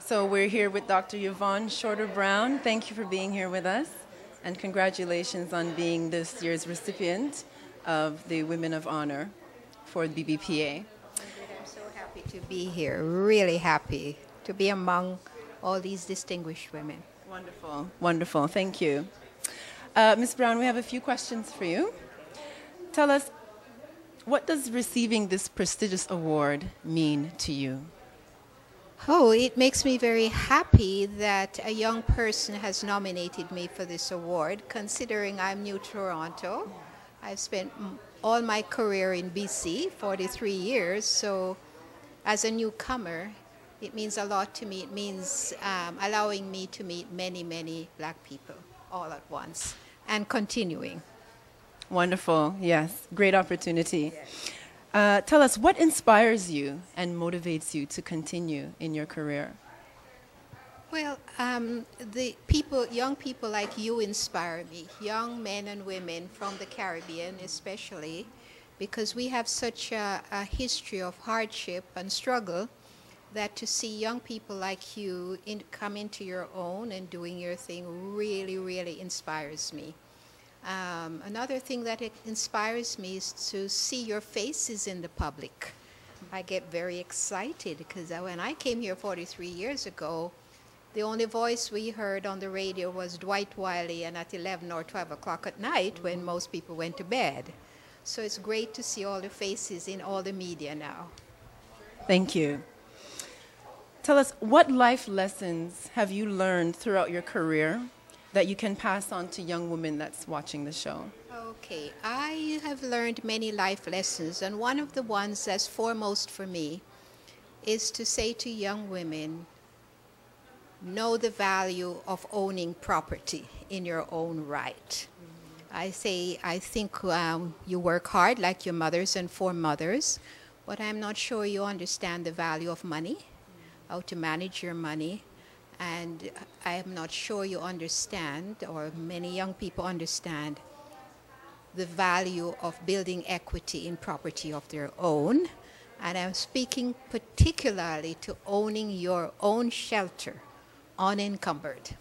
So we're here with Dr. Yvonne Shorter Brown. Thank you for being here with us, and congratulations on being this year's recipient of the Women of Honor for the BBPA. I'm so happy to be here, really happy to be among all these distinguished women. Wonderful, wonderful. Thank you. Ms. Brown, we have a few questions for you. Tell us, what does receiving this prestigious award mean to you? Oh, it makes me very happy that a young person has nominated me for this award, considering I'm new to Toronto. I've spent all my career in BC, 43 years, so as a newcomer, it means a lot to me. It means allowing me to meet many, many black people all at once and continuing. Wonderful, yes, great opportunity. Tell us, what inspires you and motivates you to continue in your career? Well, young people like you inspire me, young men and women from the Caribbean especially, because we have such a history of hardship and struggle that to see young people like you come into your own and doing your thing really, really inspires me. Another thing that inspires me is to see your faces in the public. I get very excited because when I came here 43 years ago, the only voice we heard on the radio was Dwight Wiley, and at 11 or 12 o'clock at night when most people went to bed. So it's great to see all the faces in all the media now. Thank you. Tell us, what life lessons have you learned throughout your career that you can pass on to young women that's watching the show? Okay, I have learned many life lessons, and one of the ones that's foremost for me is to say to young women, know the value of owning property in your own right. I think you work hard like your mothers and foremothers, but I'm not sure you understand the value of money, how to manage your money. And I am not sure you understand, or many young people understand, the value of building equity in property of their own. And I'm speaking particularly to owning your own shelter, unencumbered.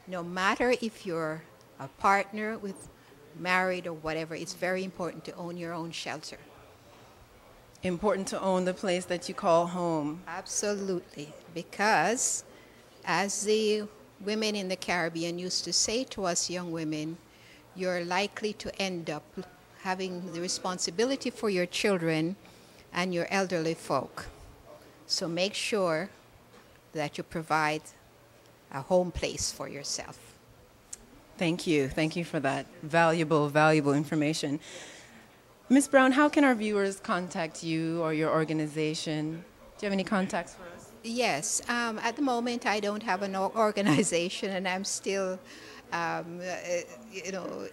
No matter if you're a partner with married or whatever, it's very important to own your own shelter. Important to own the place that you call home. Absolutely, because as the women in the Caribbean used to say to us young women, you're likely to end up having the responsibility for your children and your elderly folk. So make sure that you provide a home place for yourself. Thank you. Thank you for that valuable, valuable information. Ms. Brown, how can our viewers contact you or your organization? Do you have any contacts for us? Yes, at the moment I don't have an organization, and I'm still,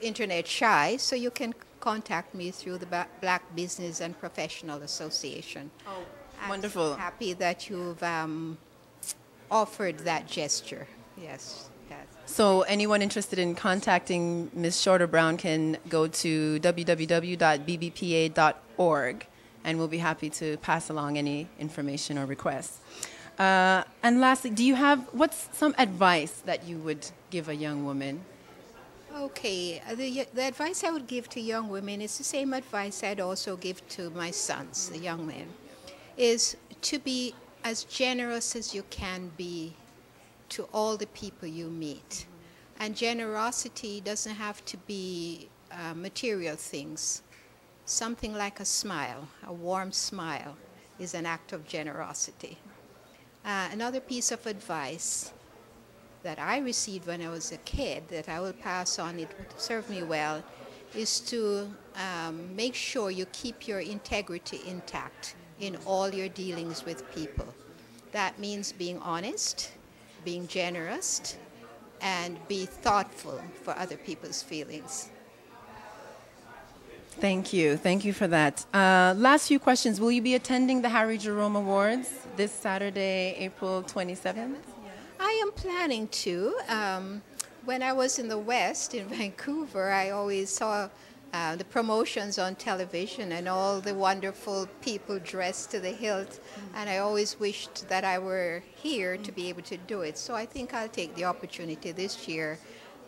internet shy. So you can contact me through the Black Business and Professional Association. Oh, wonderful! I'm happy that you've offered that gesture. Yes. Yes. So anyone interested in contacting Ms. Shorter Brown can go to www.bbpa.org, and we'll be happy to pass along any information or requests. And lastly, what's some advice that you would give a young woman? Okay, the advice I would give to young women is the same advice I'd also give to my sons, the young men, is to be as generous as you can be to all the people you meet. And generosity doesn't have to be material things. Something like a smile, a warm smile, is an act of generosity. Another piece of advice that I received when I was a kid that I will pass on, it served me well, is to make sure you keep your integrity intact in all your dealings with people. That means being honest, being generous, and be thoughtful for other people's feelings. Thank you. Thank you for that. Last few questions. Will you be attending the Harry Jerome Awards this Saturday, April 27th? I am planning to. When I was in the West, in Vancouver, I always saw the promotions on television and all the wonderful people dressed to the hilt. And I always wished that I were here to be able to do it. So I think I'll take the opportunity this year,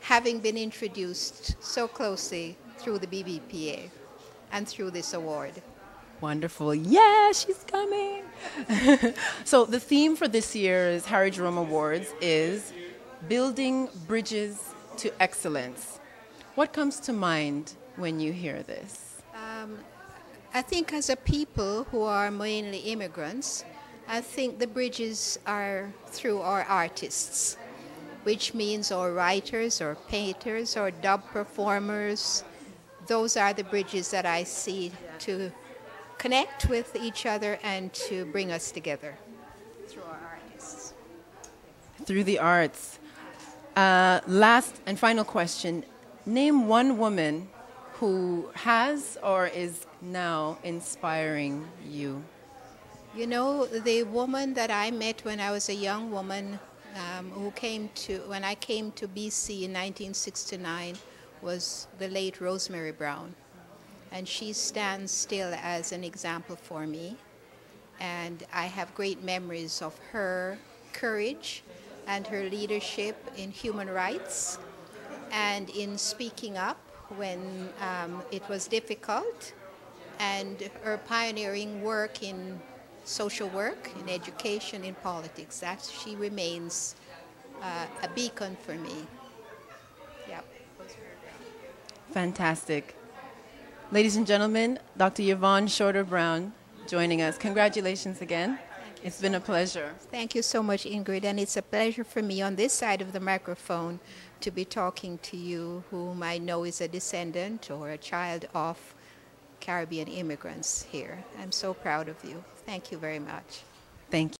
having been introduced so closely through the BBPA and through this award. Wonderful. Yeah, she's coming. So the theme for this year's Harry Jerome Awards is Building Bridges to Excellence. What comes to mind when you hear this? I think as a people who are mainly immigrants, I think the bridges are through our artists, which means our writers, or painters, or dub performers. Those are the bridges that I see to connect with each other and to bring us together through our artists. Through the arts. Last and final question. Name one woman who has or is now inspiring you. You know, the woman that I met when I was a young woman, when I came to BC in 1969, was the late Rosemary Brown. And she stands still as an example for me. And I have great memories of her courage and her leadership in human rights and in speaking up when it was difficult, and her pioneering work in social work, in education, in politics. That she remains a beacon for me. Yep. Fantastic. Ladies and gentlemen, Dr. Yvonne Shorter-Brown joining us. Congratulations again. It's been a pleasure. Thank you so much, Ingrid, and it's a pleasure for me on this side of the microphone to be talking to you, whom I know is a descendant or a child of Caribbean immigrants here. I'm so proud of you. Thank you very much. Thank you.